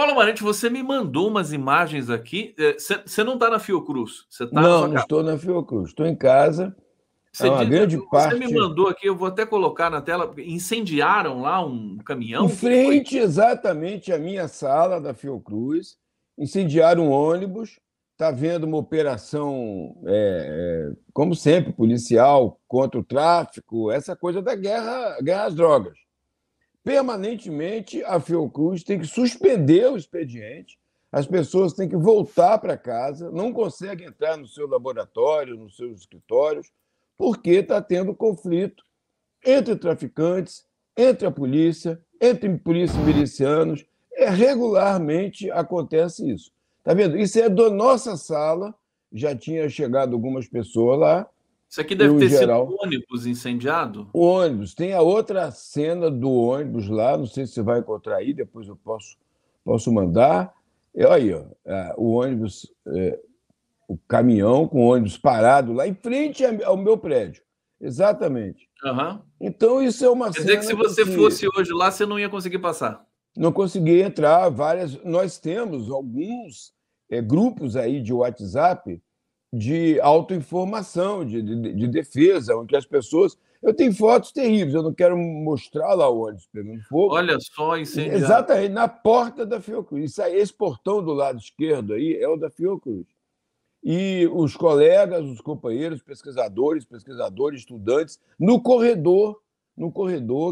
Paulo Amarante, você me mandou umas imagens aqui. Você não está na Fiocruz, você está na Não, sua não casa. estou na Fiocruz, estou em casa. É uma grande Você me parte. mandou aqui, eu vou até colocar na tela. Incendiaram lá um Em caminhão? O que que foi? frente exatamente à minha sala da Fiocruz, incendiaram um ônibus. Está havendo uma operação, como sempre, policial contra o tráfico, essa coisa da guerra às drogas. Permanentemente, a Fiocruz tem que suspender o expediente, as pessoas têm que voltar para casa, não conseguem entrar no seu laboratório, nos seus escritórios, porque está tendo conflito entre traficantes, entre a polícia, entre polícia e milicianos. Regularmente acontece isso. Está vendo? Isso é da nossa sala, já tinha chegado algumas pessoas lá, Isso aqui deve eu, em ter sido geral. um ônibus incendiado? O ônibus, tem a outra cena do ônibus lá, não sei se você vai encontrar aí, depois eu posso mandar. Olha aí, ó, o ônibus, o caminhão com o ônibus parado lá em frente ao meu prédio. Exatamente. Aham. Então, isso é uma Quer dizer que se cena você que fosse hoje lá, você não ia conseguir passar. não consegui entrar. Nós temos alguns grupos aí de WhatsApp de autoinformação, de defesa, onde as pessoas. Eu tenho fotos terríveis, eu não quero mostrar lá o ônibus pegando fogo. Olha só, incendiado. Exatamente, na porta da Fiocruz. Isso aí, esse portão do lado esquerdo aí é o da Fiocruz. E os colegas, os companheiros, pesquisadores, estudantes, no corredor,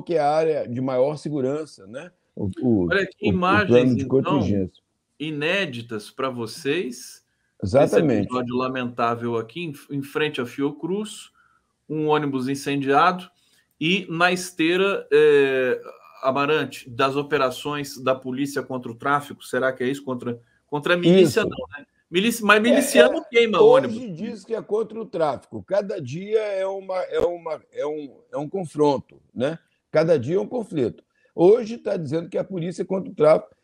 que é a área de maior segurança, né? Olha que O plano imagens, de então, contingência. inéditas para vocês. Esse Exatamente. episódio lamentável aqui, em frente à Fiocruz, um ônibus incendiado e na esteira, Amarante, das operações da polícia contra o tráfico. Será que é isso? Contra a milícia, Isso. não, né? Mas miliciano queima ônibus. Hoje diz que é contra o tráfico. Cada dia é um confronto, né? Cada dia é um conflito. Hoje está dizendo que a polícia é contra o tráfico,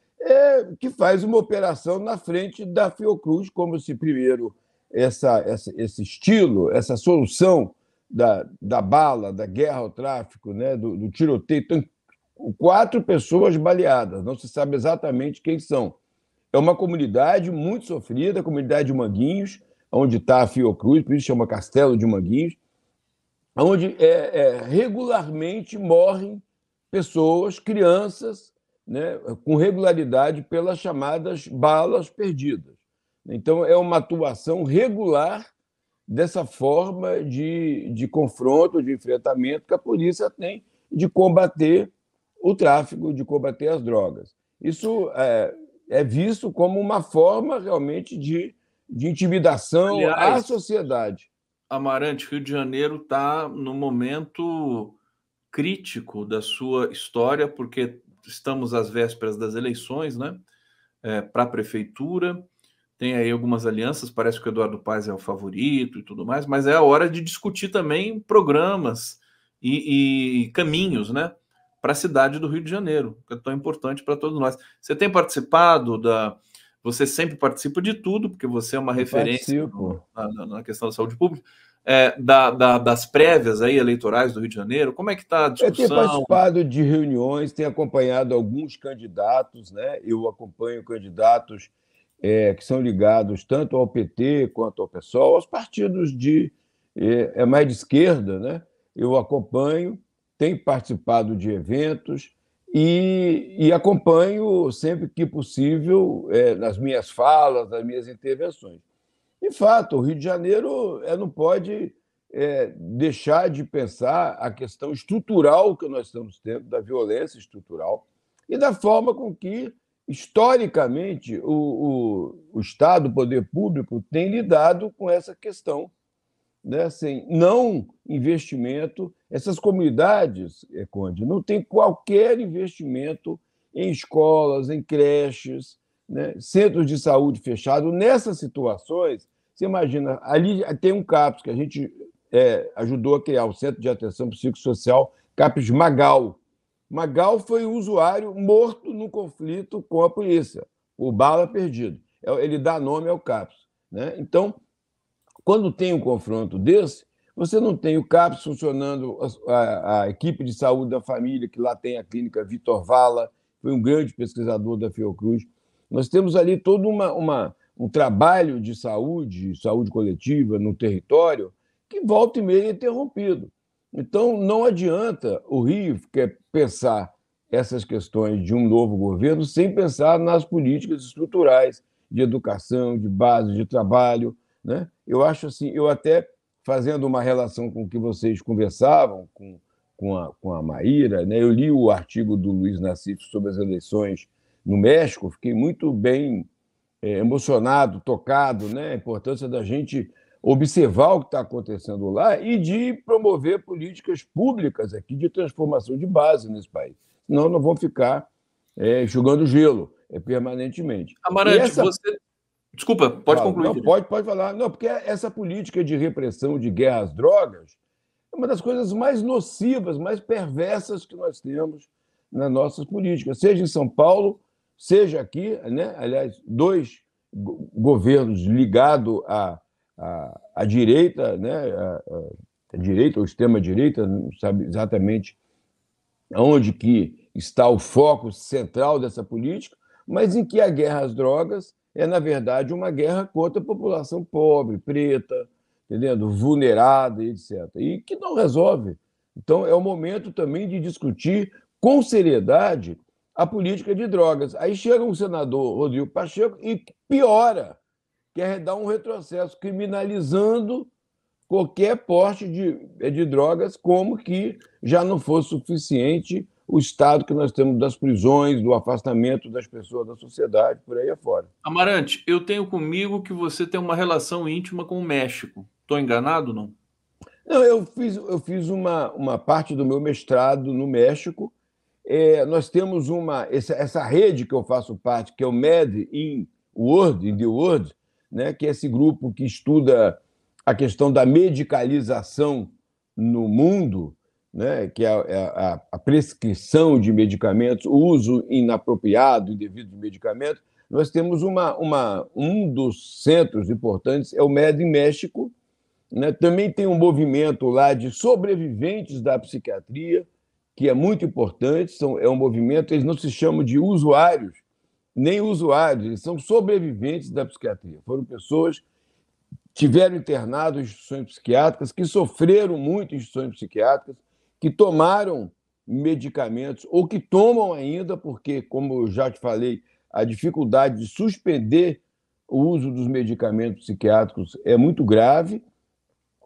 que faz uma operação na frente da Fiocruz, como se primeiro esse estilo, essa solução da bala, da guerra ao tráfico, né? do tiroteio. Então, 4 pessoas baleadas, não se sabe exatamente quem são. É uma comunidade muito sofrida, a comunidade de Manguinhos, onde está a Fiocruz, por isso chama Castelo de Manguinhos, onde regularmente morrem pessoas, crianças, né, com regularidade pelas chamadas balas perdidas. Então, é uma atuação regular dessa forma de confronto, de enfrentamento que a polícia tem de combater o tráfico, de combater as drogas. Isso é visto como uma forma realmente de intimidação à Aliás, sociedade. Amarante, Rio de Janeiro está no momento crítico da sua história, porque estamos às vésperas das eleições, né? Para a prefeitura. Tem aí algumas alianças, parece que o Eduardo Paes é o favorito e tudo mais, mas é a hora de discutir também programas e caminhos, né, para a cidade do Rio de Janeiro, que é tão importante para todos nós. Você tem participado Você sempre participa de tudo, porque você é uma referência na questão da saúde pública, das prévias aí eleitorais do Rio de Janeiro. Como é que está a Eu tenho discussão? participado de reuniões, tenho acompanhado alguns candidatos, né? Eu acompanho candidatos que são ligados tanto ao PT quanto ao PSOL, aos partidos mais de esquerda, né? Eu acompanho, tenho participado de eventos e acompanho sempre que possível nas minhas falas, nas minhas intervenções. De fato, o Rio de Janeiro não pode deixar de pensar a questão estrutural que nós estamos tendo, da violência estrutural e da forma com que, historicamente, o Estado, o poder público, tem lidado com essa questão, né? Sem não investimento. Essas comunidades, Conde, não têm qualquer investimento em escolas, em creches, né? Centros de saúde fechados. Nessas situações, você imagina, ali tem um CAPS, que a gente ajudou a criar, o Centro de Atenção Psicossocial CAPS Magal. Magal foi um usuário morto no conflito com a polícia, o bala perdido. Ele dá nome ao CAPS, né? Então, quando tem um confronto desse, você não tem o CAPS funcionando, a equipe de saúde da família, que lá tem a clínica Vitor Vala, foi um grande pesquisador da Fiocruz. Nós temos ali todo um trabalho de saúde coletiva no território, que volta e meia é interrompido. Então, não adianta o Rio quer pensar essas questões de um novo governo sem pensar nas políticas estruturais de educação, de base, de trabalho. Né? Eu acho assim, eu até fazendo uma relação com o que vocês conversavam com a Maíra, né? Eu li o artigo do Luiz Nassif sobre as eleições no México, fiquei muito bem emocionado, tocado, né? A importância da gente observar o que está acontecendo lá e de promover políticas públicas aqui de transformação de base nesse país. Senão não vão ficar enxugando gelo permanentemente. Amarante, você... Desculpa, pode concluir. Não, pode falar. Não, porque essa política de repressão de guerra às drogas é uma das coisas mais nocivas, mais perversas que nós temos nas nossas políticas, seja em São Paulo, seja aqui, né? Aliás, dois governos ligados à direita, né? A direita ou extrema-direita, não sabe exatamente onde que está o foco central dessa política, mas em que a guerra às drogas é, na verdade, uma guerra contra a população pobre, preta, entendendo? Vulnerada, etc. E que não resolve. Então, é o momento também de discutir com seriedade a política de drogas. Aí chega um senador, Rodrigo Pacheco, e piora, quer dar um retrocesso, criminalizando qualquer porte de drogas, como que já não fosse suficiente o estado que nós temos das prisões, do afastamento das pessoas da sociedade, por aí afora. Amarante, eu tenho comigo que você tem uma relação íntima com o México. Estou enganado, não? Não, eu fiz uma parte do meu mestrado no México. Nós temos essa rede que eu faço parte, que é o MED in the World, né, que é esse grupo que estuda a questão da medicalização no mundo, né, que é a prescrição de medicamentos, o uso inapropriado, indevido de medicamentos. Nós temos um dos centros importantes, é o MED em México, né? Também tem um movimento lá de sobreviventes da psiquiatria, que é muito importante, é um movimento, eles não se chamam de usuários, nem usuários, eles são sobreviventes da psiquiatria. Foram pessoas tiveram internado em instituições psiquiátricas, que sofreram muito em instituições psiquiátricas, que tomaram medicamentos ou que tomam ainda, porque, como eu já te falei, a dificuldade de suspender o uso dos medicamentos psiquiátricos é muito grave.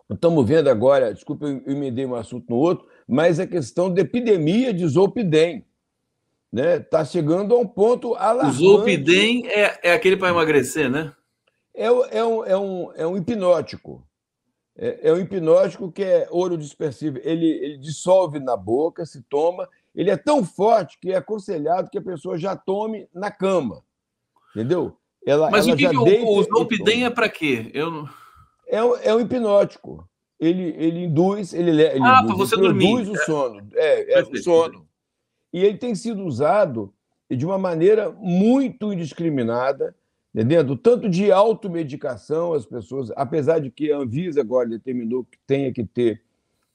Estamos vendo agora, desculpa, eu emendei um assunto no outro, mas a questão da epidemia de Zolpidem, né? Está chegando a um ponto alarmante. O Zolpidem é aquele para emagrecer, né? É um hipnótico. É um hipnótico que é ouro dispersível. Ele dissolve na boca, se toma. Ele é tão forte que é aconselhado que a pessoa já tome na cama. Entendeu? Mas ela já deita o Zolpidem é para quê? É um hipnótico. Ele induz, para você produz dormir. o sono. Perfeito, O sono. E ele tem sido usado de uma maneira muito indiscriminada, entendendo? Tanto de automedicação, as pessoas, apesar de que a Anvisa agora determinou que tenha que ter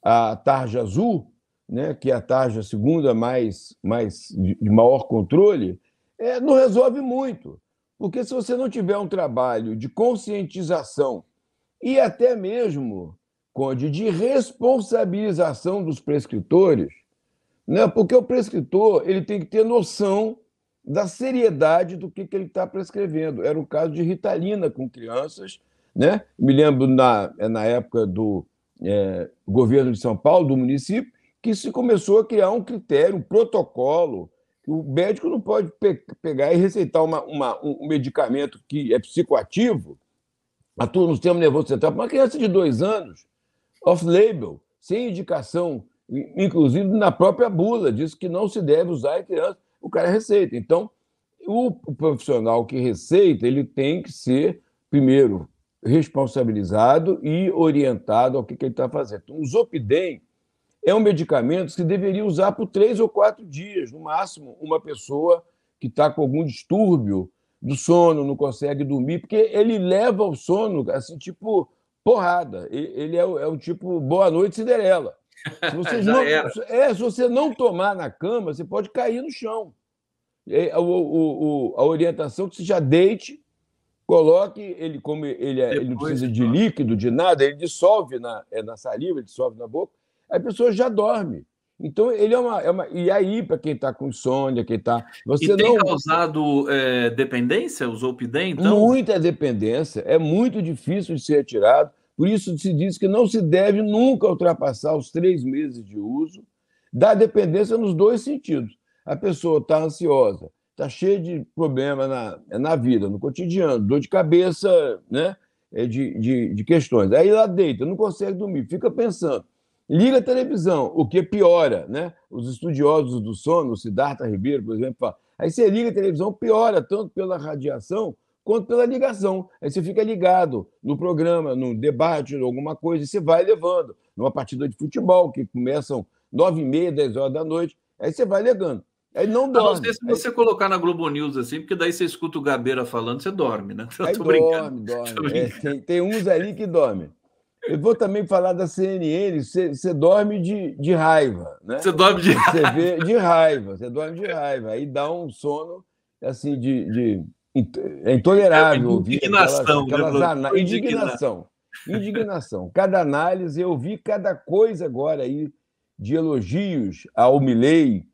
a tarja azul, né, que é a tarja segunda de maior controle, não resolve muito. Porque se você não tiver um trabalho de conscientização e até mesmo, Conde, de responsabilização dos prescritores, né, porque o prescritor ele tem que ter noção da seriedade do que ele está prescrevendo. Era o caso de Ritalina com crianças, né? Me lembro na época do governo de São Paulo, do município, que se começou a criar um critério, um protocolo, que o médico não pode pegar e receitar um medicamento que é psicoativo, atua no sistema nervoso central, para uma criança de 2 anos, off-label, sem indicação, inclusive na própria bula, diz que não se deve usar em criança, o cara receita. Então, o profissional que receita, ele tem que ser, primeiro, responsabilizado e orientado ao que ele está fazendo. Então, o Zolpidem é um medicamento que deveria usar por 3 ou 4 dias, no máximo, uma pessoa que está com algum distúrbio do sono, não consegue dormir, porque ele leva ao sono, assim, tipo porrada. Ele é o tipo boa noite, Cinderela. Se você, se você não tomar na cama, você pode cair no chão. A orientação que você já deite, coloque ele, como ele não Depois precisa que de dorme. líquido, de nada, ele dissolve na saliva, ele dissolve na boca, a pessoa já dorme. Então, ele E aí, para quem está com insônia, quem está. E Você tem não. causado dependência, o Zolpidem, então? Muita dependência, é muito difícil de ser retirado, por isso se diz que não se deve nunca ultrapassar os 3 meses de uso da dependência nos dois sentidos. A pessoa está ansiosa, está cheia de problema na vida, no cotidiano, dor de cabeça, né? De questões. Aí ela deita, não consegue dormir, fica pensando. Liga a televisão, o que piora, né? Os estudiosos do sono, o Siddhartha Ribeiro, por exemplo, fala. Aí você liga a televisão, piora tanto pela radiação quanto pela ligação. Aí você fica ligado no programa, no debate, alguma coisa, e você vai levando. Numa partida de futebol, que começam 9h30, 10 horas da noite, aí você vai ligando. Aí não A não ser dorme. se você colocar na Globo News, assim, porque daí você escuta o Gabeira falando, você dorme, né? Eu Aí tô brincando. dorme, Tô dorme. brincando. Tem uns ali que dormem. Eu vou também falar da CNN, você dorme de raiva, né? Você dorme de Quando você raiva. vê de raiva, você dorme de raiva. Aí dá um sono assim é É intolerável ouvir indignação, né, aquelas professor? Tô indignado. indignação. Indignação. Cada análise, eu vi cada coisa agora aí de elogios ao Milei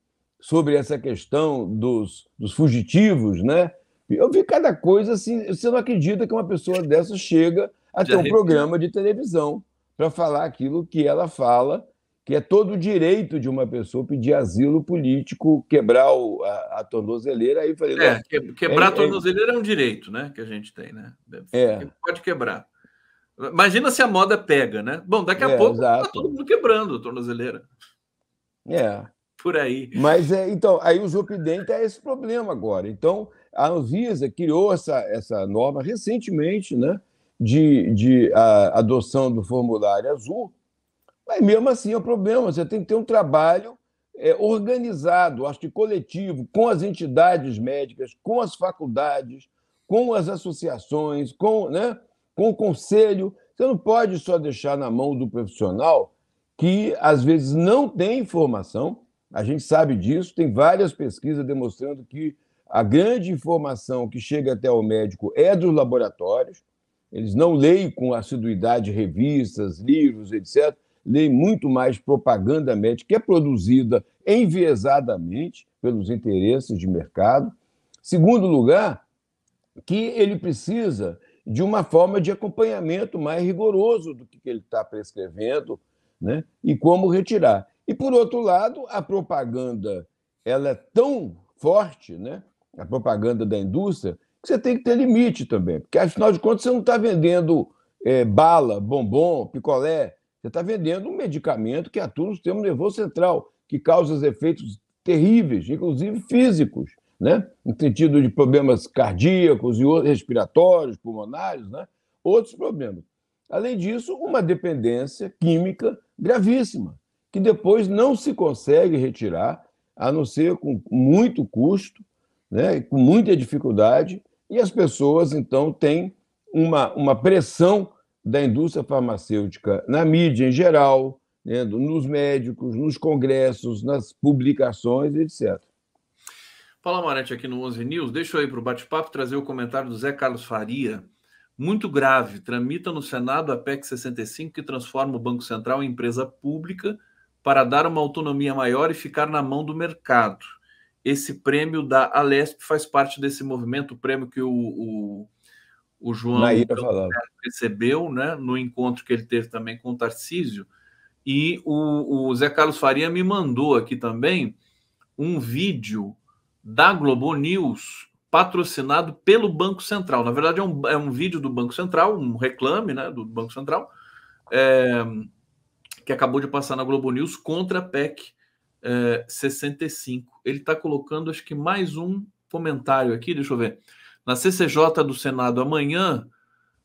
sobre essa questão dos fugitivos, né? Eu vi cada coisa assim, você não acredita que uma pessoa dessa chega a De ter um arrepiar. programa de televisão para falar aquilo que ela fala, que é todo o direito de uma pessoa pedir asilo político, quebrar a tornozeleira. Aí eu falei, não, Quebrar a tornozeleira é um direito, né? Que a gente tem, né? é, Pode quebrar. Imagina se a moda pega, né? Bom, daqui a pouco tá todo exato. mundo quebrando a tornozeleira. É. Por aí. Mas, então, aí o Zolpidem tem esse problema agora. Então, a Anvisa criou essa norma recentemente, né, de adoção do formulário azul, mas mesmo assim é um problema. Você tem que ter um trabalho organizado, acho que coletivo, com as entidades médicas, com as faculdades, com as associações, com o conselho. Você não pode só deixar na mão do profissional que, às vezes, não tem informação. A gente sabe disso, tem várias pesquisas demonstrando que a grande informação que chega até o médico é dos laboratórios. Eles não leem com assiduidade revistas, livros, etc. Leem muito mais propaganda médica, que é produzida enviesadamente pelos interesses de mercado. Segundo lugar, que ele precisa de uma forma de acompanhamento mais rigoroso do que ele está prescrevendo, né? E como retirar. E, por outro lado, a propaganda ela é tão forte, né? A propaganda da indústria, que você tem que ter limite também, porque, afinal de contas, você não está vendendo bala, bombom, picolé, você está vendendo um medicamento que atua no sistema nervoso central, que causa efeitos terríveis, inclusive físicos, né? No sentido de problemas cardíacos e respiratórios, pulmonares, né? Outros problemas. Além disso, uma dependência química gravíssima, que depois não se consegue retirar, a não ser com muito custo, né? Com muita dificuldade, e as pessoas, então, têm uma pressão da indústria farmacêutica na mídia em geral, né? Nos médicos, nos congressos, nas publicações, etc. Paulo Amarante aqui no 11 News. Deixa eu ir para o bate-papo trazer o comentário do Zé Carlos Faria. Muito grave. Tramita no Senado a PEC 65, que transforma o Banco Central em empresa pública para dar uma autonomia maior e ficar na mão do mercado. Esse prêmio da Alesp faz parte desse movimento, o prêmio que o João recebeu, né, no encontro que ele teve também com o Tarcísio. E o Zé Carlos Faria me mandou aqui também um vídeo da Globo News patrocinado pelo Banco Central. Na verdade, é um vídeo do Banco Central, um reclame, né, do Banco Central, que acabou de passar na Globo News contra a PEC 65. Ele está colocando, acho que mais um comentário aqui, deixa eu ver. Na CCJ do Senado amanhã,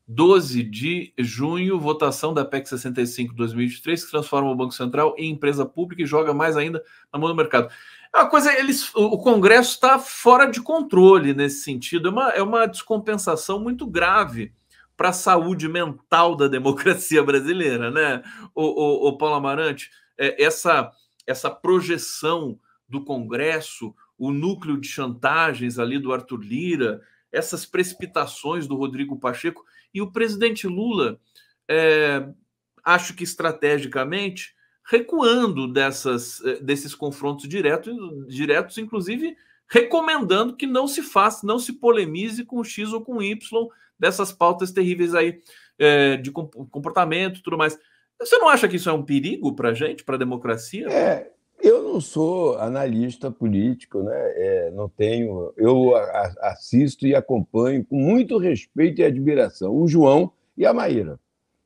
12 de junho, votação da PEC 65 2023, que transforma o Banco Central em empresa pública e joga mais ainda na mão do mercado. É uma coisa, o Congresso está fora de controle nesse sentido. É uma descompensação muito grave para a saúde mental da democracia brasileira, né? O Paulo Amarante, essa projeção do Congresso o núcleo de chantagens ali do Arthur Lira, essas precipitações do Rodrigo Pacheco, e o presidente Lula, acho que estrategicamente, recuando desses confrontos diretos, inclusive recomendando que não se faça, não se polemize com X ou com Y dessas pautas terríveis aí de comportamento e tudo mais. Você não acha que isso é um perigo para a gente, para a democracia? Eu não sou analista político, né? Não tenho. Eu assisto e acompanho com muito respeito e admiração o João e a Maíra.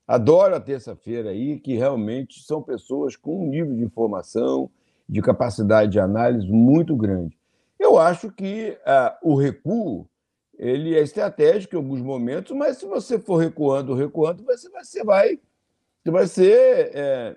Adoro a terça-feira aí, que realmente são pessoas com um nível de informação, de capacidade de análise muito grande. Eu acho que o recuo ele é estratégico em alguns momentos, mas se você for recuando, você vai ser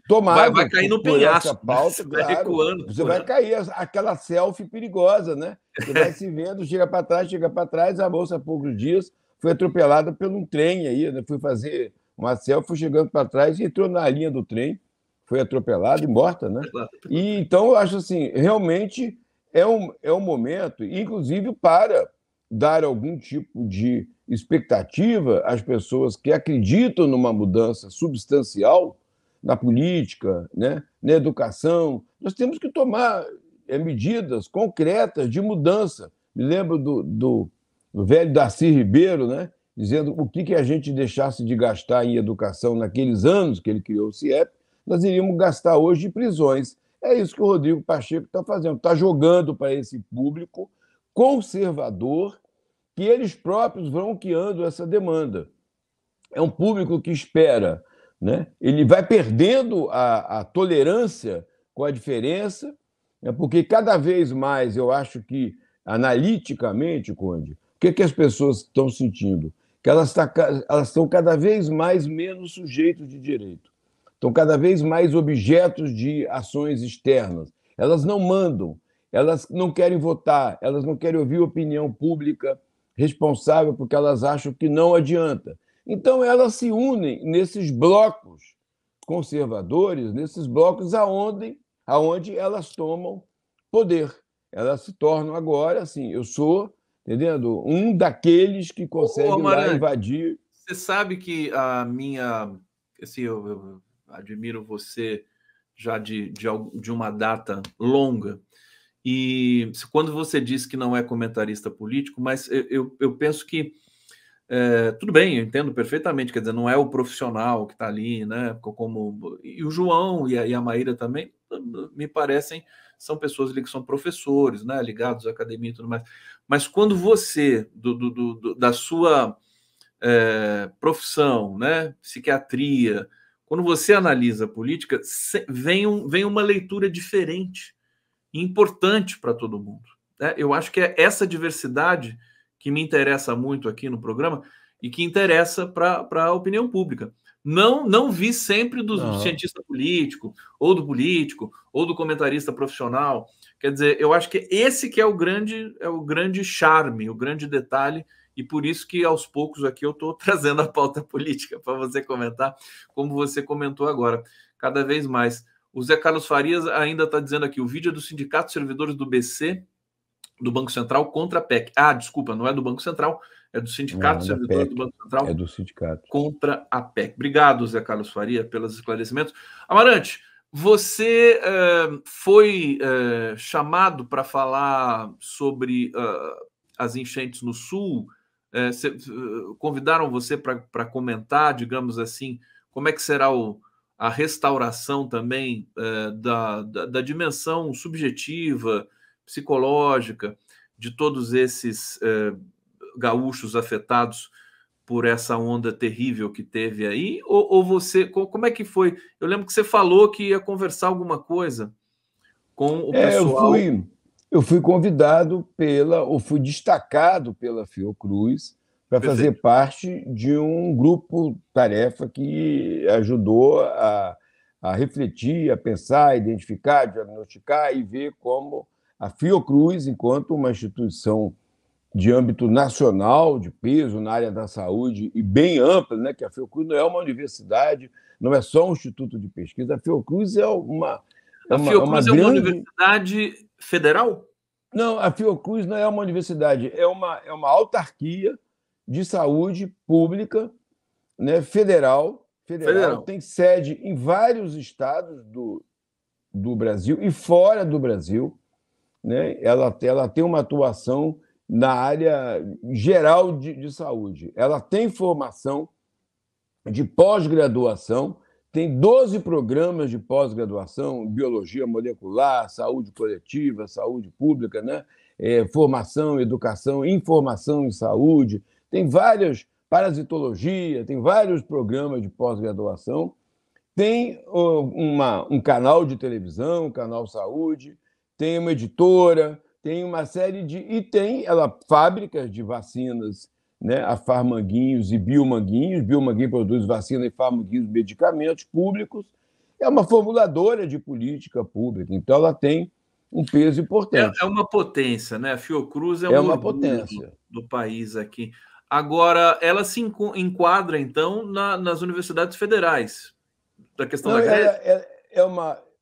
tomado vai cair no por essa penhasco, pauta, né? Vai claro. recuando, Você vai cair, aquela selfie perigosa, né? Você vai se vendo, chega para trás, a moça há poucos dias foi atropelada por um trem aí, né? Fui fazer uma selfie, foi chegando para trás e entrou na linha do trem, foi atropelada e morta, né? E então eu acho assim, realmente é um momento, inclusive para dar algum tipo de expectativa às pessoas que acreditam numa mudança substancial na política, né, na educação. Nós temos que tomar medidas concretas de mudança. Me lembro do velho Darcy Ribeiro, né, dizendo o que a gente deixasse de gastar em educação naqueles anos que ele criou o CIEP, nós iríamos gastar hoje em prisões. É isso que o Rodrigo Pacheco está fazendo, está jogando para esse público conservador que eles próprios vão criando essa demanda. É um público que espera, né? Ele vai perdendo a tolerância com a diferença, né? Porque cada vez mais eu acho que, analiticamente, Conde, o que as pessoas estão sentindo? Que elas estão cada vez mais menos sujeitos de direito, estão cada vez mais objetos de ações externas. Elas não mandam, elas não querem votar, elas não querem ouvir opinião pública responsável porque elas acham que não adianta. Então, elas se unem nesses blocos conservadores, nesses blocos aonde elas tomam poder. Elas se tornam agora, assim, eu sou, entendendo? Um daqueles que consegue lá invadir. Você sabe que a minha... Assim, eu admiro você já de uma data longa, e quando você diz que não é comentarista político, mas eu penso que tudo bem, eu entendo perfeitamente, quer dizer, não é o profissional que está ali, né? E o João e a Maíra também, me parecem, são pessoas que são professores, né? Ligados à academia e tudo mais. Mas quando você, da sua profissão, né? Psiquiatria, quando você analisa a política, vem uma leitura diferente e importante para todo mundo, né? Eu acho que é essa diversidade que me interessa muito aqui no programa e que interessa para a opinião pública. Não vi sempre do cientista político, ou do comentarista profissional. Quer dizer, eu acho que esse que é o grande charme, o grande detalhe, e por isso que aos poucos aqui eu estou trazendo a pauta política para você comentar, como você comentou agora, cada vez mais. O Zé Carlos Farias ainda está dizendo aqui, o vídeo é do Sindicato de Servidores do BC, do Banco Central, contra a PEC. Ah, desculpa, não é do Banco Central, é do Sindicato de Servidores do Banco Central. É do sindicato. Contra a PEC. Obrigado, Zé Carlos Faria, pelos esclarecimentos. Amarante, você foi chamado para falar sobre as enchentes no Sul. Convidaram você para comentar, digamos assim, como é que será a restauração também da dimensão subjetiva, psicológica, de todos esses gaúchos afetados por essa onda terrível que teve aí? Ou você, como é que foi? Eu lembro que você falou que ia conversar alguma coisa com o pessoal. Eu fui convidado ou fui destacado pela Fiocruz para fazer parte de um grupo-tarefa que ajudou a refletir, a pensar, a identificar, a diagnosticar e ver como a Fiocruz, enquanto uma instituição de âmbito nacional, de peso na área da saúde e bem ampla, né? Que a Fiocruz não é uma universidade, não é só um instituto de pesquisa, a Fiocruz é uma A Fiocruz é uma universidade federal? Não, a Fiocruz não é uma universidade, é uma autarquia de saúde pública, né, federal, Federal. tem sede em vários estados do Brasil e fora do Brasil, né? Ela tem uma atuação na área geral de saúde. Ela tem formação de pós-graduação, tem 12 programas de pós-graduação, biologia molecular, saúde coletiva, saúde pública, né? Formação, educação, informação em saúde, tem várias, parasitologia, tem vários programas de pós-graduação, tem um canal de televisão, um canal saúde, tem uma editora, tem uma série de. E tem fábricas de vacinas, né? A Farmanguinhos e Biomanguinhos. Biomanguinhos produz vacina e Farmanguinhos medicamentos públicos. É uma formuladora de política pública, então ela tem um peso importante. É uma potência, né? A Fiocruz é É um uma orgulho potência. do país aqui. Agora, ela se enquadra, então, nas universidades federais, da questão Não, da greve?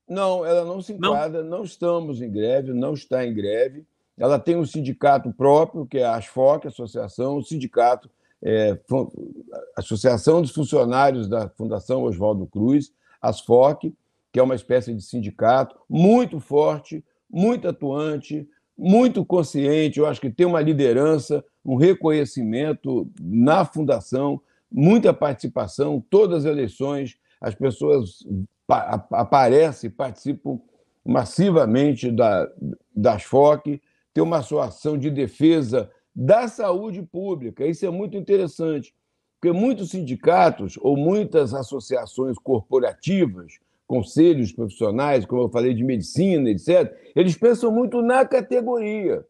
não, ela não se Não? enquadra, não estamos em greve, não está em greve. Ela tem um sindicato próprio, que é a ASFOC, Associação, o sindicato, Associação dos Funcionários da Fundação Oswaldo Cruz, ASFOC, que é uma espécie de sindicato muito forte, muito atuante, muito consciente. Eu acho que tem uma liderança, um reconhecimento na fundação, muita participação, todas as eleições, as pessoas aparecem, participam massivamente das FOC, tem uma associação de defesa da saúde pública. Isso é muito interessante, porque muitos sindicatos ou muitas associações corporativas, conselhos profissionais, como eu falei, de medicina, etc., eles pensam muito na categoria.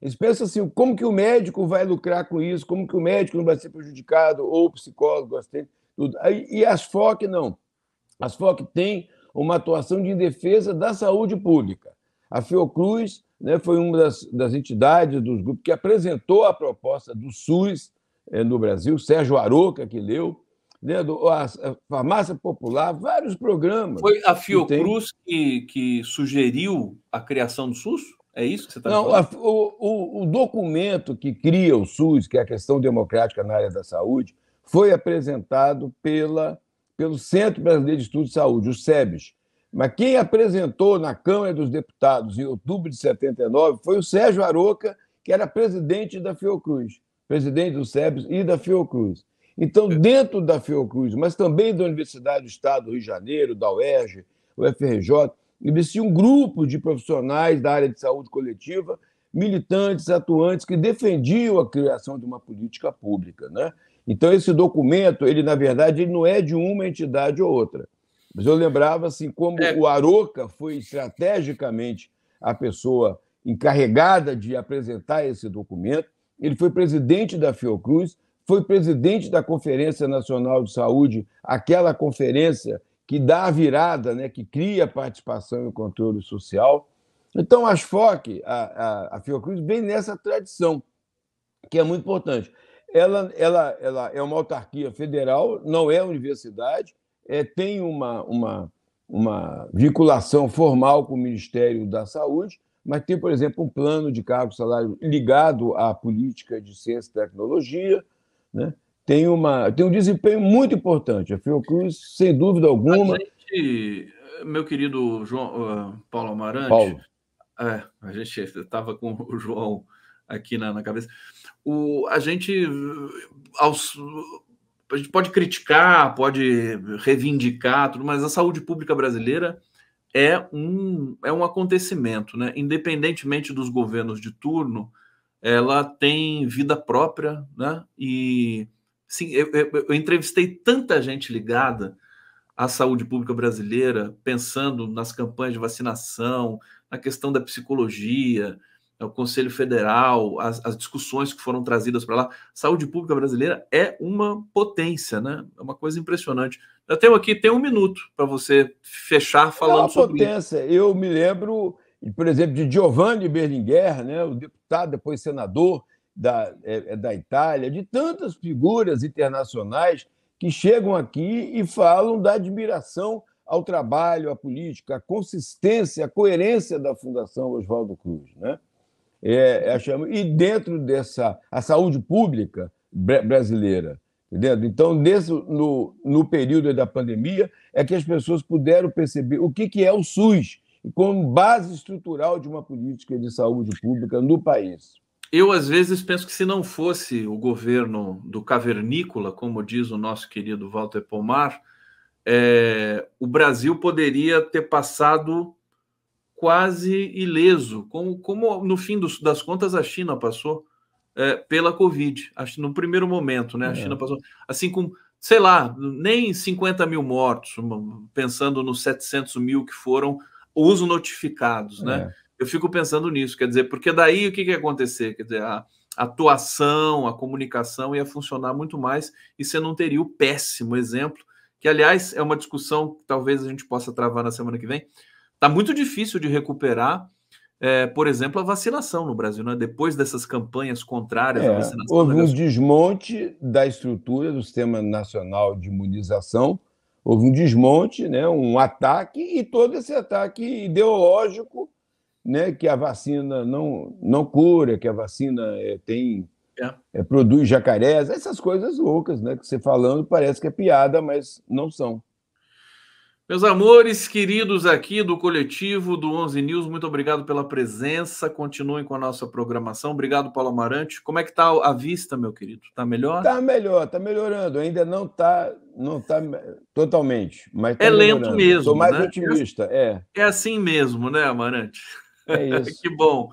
Eles pensam assim, como que o médico vai lucrar com isso, como que o médico não vai ser prejudicado, ou o psicólogo, assistente, tudo. E as FOC não. As FOC têm uma atuação de defesa da saúde pública. A Fiocruz, né, foi uma das entidades dos grupos que apresentou a proposta do SUS no Brasil, Sérgio Aroca, que leu, né, a Farmácia Popular, vários programas. Foi a Fiocruz que sugeriu a criação do SUS? É isso que você está me Não, falando? o documento que cria o SUS, que é a questão democrática na área da saúde, foi apresentado pelo Centro Brasileiro de Estudos de Saúde, o SEBS. Mas quem apresentou na Câmara dos Deputados, em outubro de 79, foi o Sérgio Aroca, que era presidente da Fiocruz, presidente do SEBS e da Fiocruz. Então, dentro da Fiocruz, mas também da Universidade do Estado do Rio de Janeiro, da UERJ, o FRJ, existia um grupo de profissionais da área de saúde coletiva, militantes, atuantes, que defendiam a criação de uma política pública, né? Então, esse documento, ele, na verdade, ele não é de uma entidade ou outra. Mas eu lembrava assim, como o Aroca foi estrategicamente a pessoa encarregada de apresentar esse documento, ele foi presidente da Fiocruz, foi presidente da Conferência Nacional de Saúde, aquela conferência que dá a virada, né, que cria a participação e o controle social. Então, as FOC, a Fiocruz, vem nessa tradição, que é muito importante. Ela é uma autarquia federal, não é universidade, tem uma vinculação formal com o Ministério da Saúde, mas tem, por exemplo, um plano de cargo e salário ligado à política de ciência e tecnologia, né? Tem um desempenho muito importante. A Fiocruz, sem dúvida alguma. Meu querido Paulo Amarante, Paulo. A gente estava com o João aqui na cabeça. A gente pode criticar, pode reivindicar, tudo, mas a saúde pública brasileira é um acontecimento, né? Independentemente dos governos de turno, ela tem vida própria, né? E sim, eu entrevistei tanta gente ligada à saúde pública brasileira, pensando nas campanhas de vacinação, na questão da psicologia, o Conselho Federal, as discussões que foram trazidas para lá. A saúde pública brasileira é uma potência, né? É uma coisa impressionante. Eu tenho aqui, tem 1 minuto para você fechar falando sobre isso. É uma potência. Eu me lembro, por exemplo, de Giovanni Berlinguer, né, o deputado, depois senador da Itália, de tantas figuras internacionais que chegam aqui e falam da admiração ao trabalho, à política, à consistência, à coerência da Fundação Oswaldo Cruz, né? E dentro dessa a saúde pública brasileira, entendeu? Então, no período da pandemia, é que as pessoas puderam perceber o que é o SUS como base estrutural de uma política de saúde pública no país. Eu, às vezes, penso que se não fosse o governo do cavernícola, como diz o nosso querido Walter Pomar, o Brasil poderia ter passado quase ileso, como no fim das contas a China passou pela Covid. No primeiro momento, né? A China passou assim com, sei lá, nem 50 mil mortos, pensando nos 700 mil que foram os notificados, né? Eu fico pensando nisso, quer dizer, porque daí o que ia acontecer? Quer dizer, a atuação, a comunicação ia funcionar muito mais e você não teria o péssimo exemplo, que, aliás, é uma discussão que talvez a gente possa travar na semana que vem. Está muito difícil de recuperar, por exemplo, a vacinação no Brasil, né? Depois dessas campanhas contrárias à vacinação. Houve um desmonte da estrutura do Sistema Nacional de Imunização, houve um desmonte, né? Um ataque, e todo esse ataque ideológico, né? Que a vacina não cura, que a vacina produz jacarés, essas coisas loucas, né? Que você falando parece que é piada, mas não são. Meus amores queridos aqui do coletivo do 11 News, muito obrigado pela presença. Continuem com a nossa programação. Obrigado, Paulo Amarante. Como é que está a vista, meu querido? Está melhor? Está melhor, está melhorando. Ainda não tá totalmente, mas tá lento mesmo. Estou mais né? otimista. É assim mesmo, né, Amarante? É isso. Que bom.